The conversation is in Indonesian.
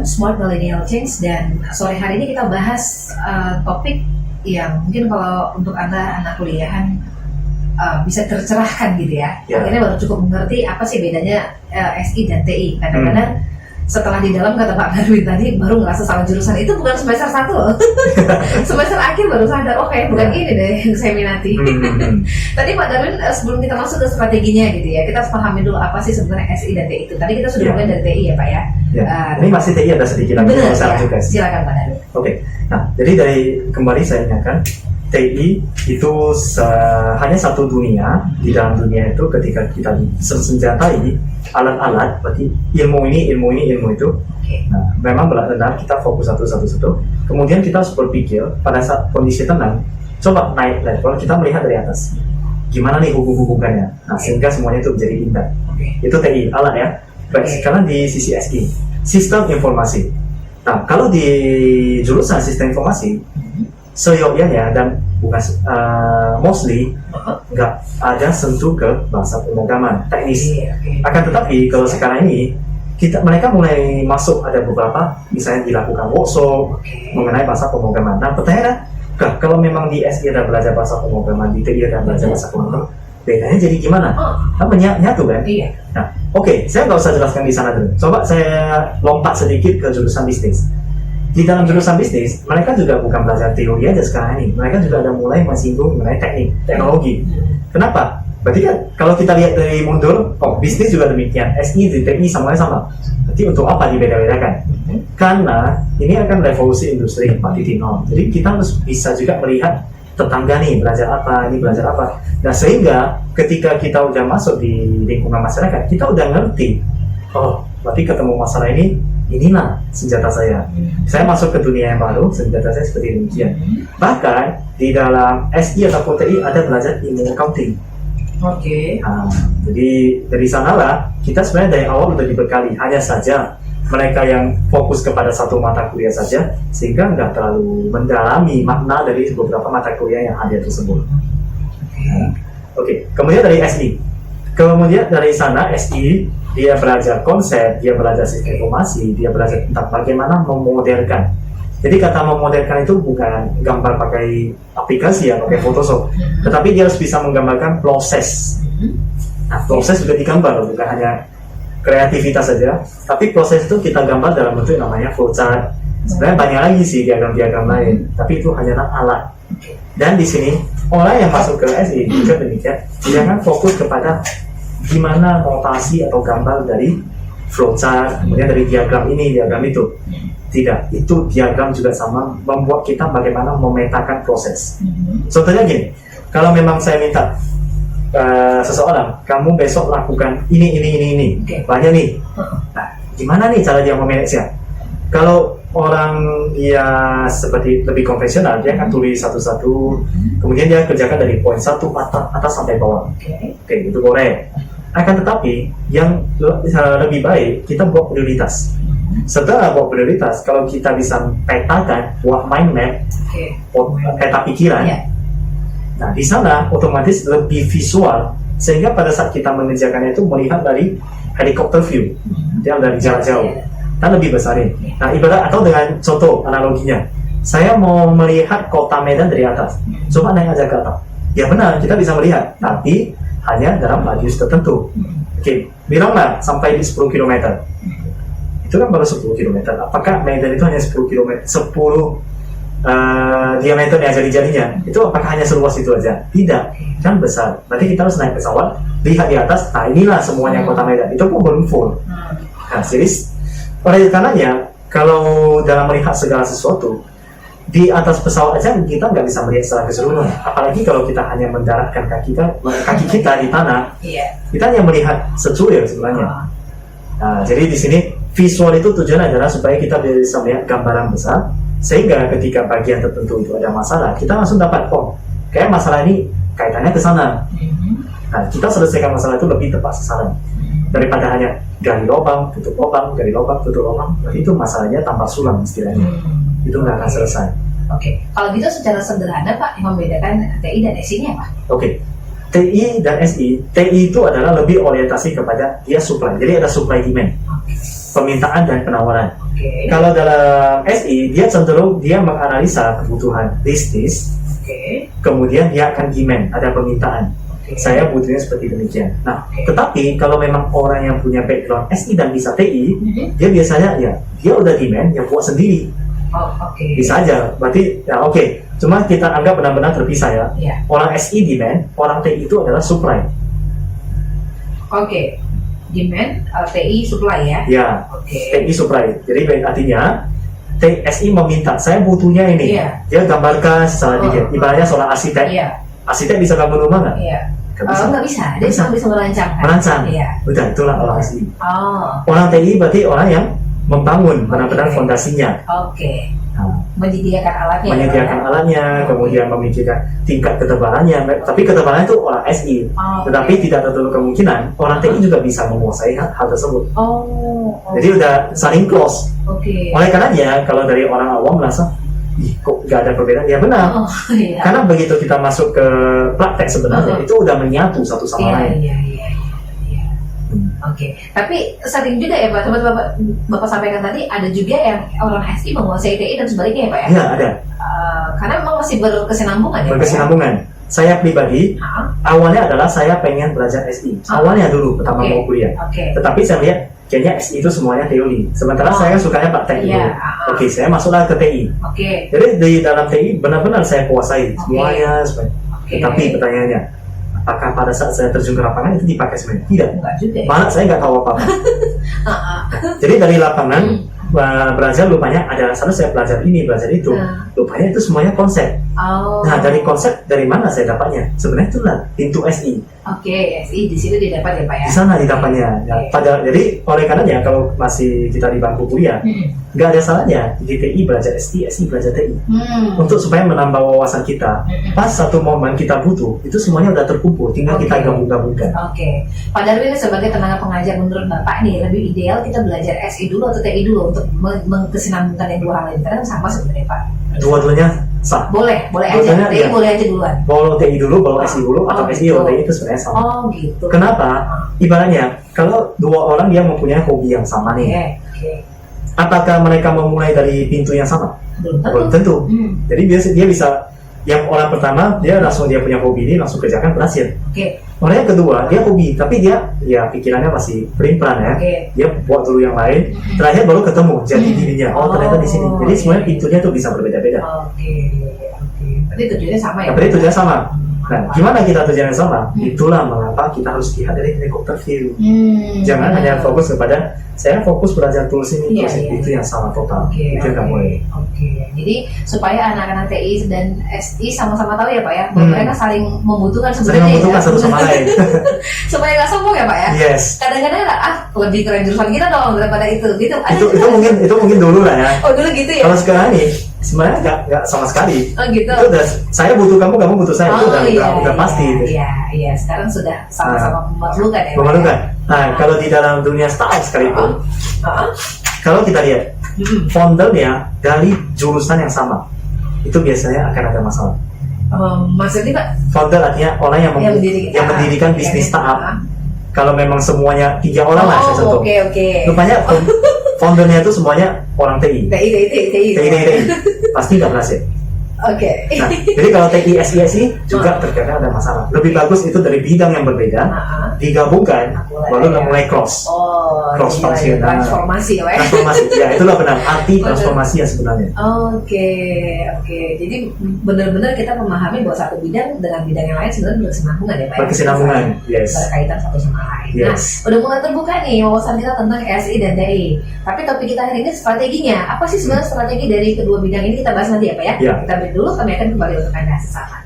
program Smart Millennial Change, dan sore hari ini kita bahas topik yang mungkin kalau untuk Anda anak kuliahan bisa tercerahkan gitu ya. Akhirnya baru cukup mengerti apa sih bedanya SI dan TI. Kadang-kadang setelah di dalam, kata Pak Darwin tadi, baru ngerasa salah jurusan. Itu bukan semester 1 loh. Semester akhir baru sadar, oke, bukan ini deh yang saya minati. Tadi Pak Darwin, sebelum kita masuk ke strateginya gitu ya, kita harus pahami dulu apa sih sebenarnya SI dan TI itu. Tadi kita sudah mulai dari TI ya Pak ya. Ini masih TI ada sedikit lagi masalah juga. Silakan Pak Darwin. Oke. Nah, jadi dari kembali saya ingatkan, TI itu hanya satu dunia. Di dalam dunia itu ketika kita senjatai alat-alat, berarti ilmu itu. Nah, memang benar-benar kita fokus satu. Kemudian kita harus berpikir pada saat kondisi tenang, coba naik level, kita melihat dari atas. Gimana nih hubungannya? Nah, sehingga semuanya itu menjadi indah. Itu TI, alat ya. Baik, sekarang di sisi SI, sistem informasi. Nah, kalau di jurusan sistem informasi, seyogyanya dan bukan mostly nggak ada sentuh ke bahasa pemrograman teknis. Akan tetapi kalau sekarang ini mereka mulai masuk, ada beberapa misalnya dilakukan workshop mengenai bahasa pemrograman. Nah, pertanyaan, kalau memang di SI ada belajar bahasa pemrograman, di TI ada belajar bahasa pemrograman, bedanya jadi gimana? Kan menyatu kan? Nah, oke, saya nggak usah jelaskan di sana dulu. Coba saya lompat sedikit ke jurusan bisnis. Di dalam jurusan bisnis, mereka juga bukan belajar teori aja sekarang ini. Mereka juga ada mulai menyinggung mengenai teknik, teknologi. Kenapa? Berarti kan kalau kita lihat dari mundur, bisnis juga demikian. SI, TI semuanya sama. Berarti untuk apa dibeda-bedakan? Karena ini akan revolusi industri 4.0. Jadi kita harus bisa juga melihat tetangga nih belajar apa, ini belajar apa. Nah, sehingga ketika kita udah masuk di lingkungan masyarakat, kita udah ngerti, berarti ketemu masalah ini, inilah senjata saya. Saya masuk ke dunia yang baru, senjata saya seperti demikian. Bahkan di dalam SI atau TI ada belajar ilmu accounting. Nah, jadi dari sanalah kita sebenarnya dari awal sudah dibekali. Hanya saja mereka yang fokus kepada satu mata kuliah saja, sehingga nggak terlalu mendalami makna dari beberapa mata kuliah yang ada tersebut. Kemudian dari SI. Kemudian dari sana SI, dia belajar konsep, dia belajar sistem informasi, dia belajar tentang bagaimana memodelkan. Jadi kata memodelkan itu bukan gambar pakai aplikasi ya, pakai Photoshop, tetapi dia harus bisa menggambarkan proses. Nah, proses juga digambar, bukan hanya kreativitas saja, tapi proses itu kita gambar dalam bentuk namanya flowchart. Sebenarnya banyak lagi sih diagram-diagram lain, tapi itu hanyalah alat. Dan di sini orang yang masuk ke SI juga demikian, jangan fokus kepada gimana notasi atau gambar dari flowchart, kemudian dari diagram ini, diagram itu. Tidak, itu diagram juga sama, membuat kita bagaimana memetakan proses. Contohnya gini, kalau memang saya minta seseorang, kamu besok lakukan ini, banyak nih. Nah, gimana nih cara dia memanage-nya? Kalau orang ya seperti lebih konvensional, dia akan tulis satu-satu, kemudian dia kerjakan dari poin 1 atas sampai bawah. Itu boleh. Akan tetapi yang lebih baik kita buat prioritas. Setelah buat prioritas, kalau kita bisa petakan, buat mind map, peta pikiran, nah di sana otomatis lebih visual, sehingga pada saat kita mengerjakannya itu melihat dari helikopter view, yang dari jarak jauh, dan lebih besarin. Nah, ibarat atau dengan contoh analoginya, saya mau melihat kota Medan dari atas, coba naik aja ke atas. Ya benar, kita bisa melihat, tapi hanya dalam radius tertentu. Bilanglah sampai di 10 km. Itu kan baru 10 km. Apakah Medan itu hanya 10 km, 10 diameternya, jari-jarinya? Itu apakah hanya seluas itu aja? Tidak, kan besar. Berarti kita harus naik pesawat, lihat di atas, nah inilah semuanya kota Medan. Itu pun belum full. Nah, series. Oleh karenanya, kalau dalam melihat segala sesuatu, di atas pesawat aja kita nggak bisa melihat secara keseluruhan. Apalagi kalau kita hanya mendaratkan kaki kita di tanah, kita hanya melihat secuil sebenarnya. Nah, jadi di sini visual itu tujuan adalah supaya kita bisa melihat gambaran besar, sehingga ketika bagian tertentu itu ada masalah, kita langsung dapat kayak masalah ini kaitannya ke sana. Nah, kita selesaikan masalah itu lebih tepat sasaran daripada hanya gali lubang, tutup lubang, gali lubang, tutup lubang. Berarti itu masalahnya tambah sulam istilahnya. Itu nggak akan selesai. Kalau gitu secara sederhana Pak, yang membedakan TI dan SI ini apa? TI dan SI, TI itu adalah lebih orientasi kepada dia supply. Jadi ada supply demand, permintaan dan penawaran. Oke. Kalau dalam SI, dia cenderung dia menganalisa kebutuhan bisnis, Oke. kemudian dia akan demand, ada permintaan. Oke. Saya butuhnya seperti demikian. Nah, Oke. tetapi kalau memang orang yang punya background SI dan bisa TI, Mhm. dia biasanya ya dia udah demand, ya buat sendiri. Oh, oke. Bisa aja. Berarti ya oke. Cuma kita anggap benar-benar terpisah ya. Ya. Orang SI demand, orang TI itu adalah supply. Oke. Demand, TI supply ya. Ya, Oke. TI supply. Jadi artinya SI meminta, saya butuhnya ini. Iya. Dia gambarkan secara Oh. dikit. Ibaratnya seorang arsitek. Iya. Arsitek bisa bangun rumah nggak? Iya. Nggak bisa. Nggak bisa. Dia Nggak bisa. cuma bisa merancang kan? Merancang. Iya. Udah, itulah orang SI. Oh. Orang TI berarti orang yang membangun benar-benar Oke. fondasinya. Oke. Nah, Menyediakan alatnya. menyediakan ya, Pak? alatnya, Oke. kemudian memikirkan tingkat ketebalannya. Tapi ketebalannya itu orang SI. Oh, Tetapi oke. tidak tertutup kemungkinan orang TI juga bisa menguasai hal tersebut. Oh. Jadi udah saling close. Oke. Oleh karenanya kalau dari orang awam merasa, ih kok nggak ada perbedaan? Ya benar. Oh, iya. Karena begitu kita masuk ke praktek sebenarnya Uh-huh. itu udah menyatu satu sama Iya, lain. iya, iya, iya. Hmm. Oke, tapi sering juga ya Pak, seperti Bapak sampaikan tadi, ada juga yang orang SI menguasai TI dan sebaliknya ya Pak ya? Iya ada Karena memang masih berkesinambungan ya Pak ya? berkesinambungan. Saya pribadi Ah, awalnya adalah saya pengen belajar SI. Awalnya dulu pertama Oke. mau kuliah. Oke. Tetapi saya lihat kayaknya SI itu semuanya teori. Sementara Oh. saya sukanya praktek dulu. Iya. Oke, saya masuklah ke TI. Oke. Jadi di dalam TI benar-benar saya kuasai Oke. semuanya. Oke. Tapi pertanyaannya, apakah pada saat saya terjun ke lapangan itu dipakai sebenarnya? Tidak. Enggak juga ya? Malah saya nggak tahu apa-apa. Ah, ah. Jadi dari lapangan belajar lupanya ada satu saya belajar ini, belajar itu. Nah. Lupanya itu semuanya konsep. Oh. Nah, dari konsep dari mana saya dapatnya? Sebenarnya itulah pintu SI. Oke, SI di situ didapat ya Pak ya? Di sana didapatnya. Ya, Oke. jadi oleh karenanya kalau masih kita di bangku kuliah, Hmm. nggak ada salahnya di TI belajar SI, SI belajar TI. Hmm. Untuk supaya menambah wawasan kita. Hmm. Pas satu momen kita butuh, itu semuanya udah terkumpul, tinggal kita Oke. gabung-gabungkan. Oke, Pak Darwin sebagai tenaga pengajar menurut Bapak nih lebih ideal kita belajar SI dulu atau TI dulu untuk mengkesinambungkan yang dua hal ini karena sama sebenarnya Pak. Dua-duanya sah. Boleh aja. Dua-duanya, TI iya. boleh aja duluan. Mau TI dulu, mau SI dulu, atau Oh, SI gitu. atau TI itu sebenarnya sama. Oh gitu. Kenapa? Ibaratnya, kalau dua orang dia mempunyai hobi yang sama Oke, nih, oke. apakah mereka memulai dari pintu yang sama? Belum Belum tentu. tentu. Hmm. Jadi dia bisa, yang orang pertama dia langsung dia punya hobi ini langsung kerjakan berhasil. Oke, Orang yang kedua dia hobi, tapi dia ya pikirannya masih pelin-pelan ya. oke. Dia buat dulu yang lain, terakhir baru ketemu jadi dirinya. Oh ternyata di sini. Jadi Oh, semuanya iya. pintunya tuh bisa berbeda-beda. Oke. Berarti tujuannya sama ya? Tapi tujuannya sama. Nah, gimana kita tujuannya sama? Itulah mengapa kita harus lihat dari helikopter view. Jangan hanya fokus kepada saya fokus belajar tools ini, Iya, tools ini. iya. Itu yang salah total. Oke, Itu yang nggak boleh. Oke, jadi supaya anak-anak TI dan SI sama-sama tahu ya Pak ya, bahwa Hmm. mereka saling membutuhkan Saling sebenarnya. membutuhkan ya. satu sama lain. Supaya nggak sombong ya Pak ya. Yes. Kadang-kadang lebih keren jurusan kita dong daripada itu, gitu. Ada Itu juga. itu mungkin dulu lah ya. Oh dulu gitu ya? Kalau sekarang nih sebenarnya nggak sama sekali. Oh gitu. Itu udah saya butuh kamu butuh saya itu udah pasti itu. Iya. Sekarang sudah sama-sama memerlukan ya. Pak, Memerlukan. ya? Nah, kalau di dalam dunia startup sekalipun, Ah, kalau kita lihat mm-mm. foundernya dari jurusan yang sama, itu biasanya akan ada masalah. Maksudnya Pak? Founder artinya orang yang, mendirikan bisnis startup. Kalau memang semuanya 3 orang lah saya contoh. Oke. Rupanya foundernya itu semuanya orang TI. TI. TI. Pasti nggak berhasil. Oke. Nah, jadi kalau TI, SI juga terkadang ada masalah. Lebih bagus itu dari bidang yang berbeda, digabungkan, baru mulai cross. Cross function. Transformasi ya, Pak. Transformasi, ya itulah benar arti transformasi yang sebenarnya. Oke. Jadi benar-benar kita memahami bahwa satu bidang dengan bidang yang lain sebenarnya berkesinambungan ya, Pak. Berkesinambungan, yes. Berkaitan satu sama lain. Yes. Nah, udah mulai terbuka nih wawasan kita tentang SI dan TI. Tapi topik kita hari ini strateginya. Apa sih sebenarnya strategi dari kedua bidang ini kita bahas nanti ya, Pak ya? Ya. Kita break dulu, kami akan kembali untuk Anda sesaat lagi.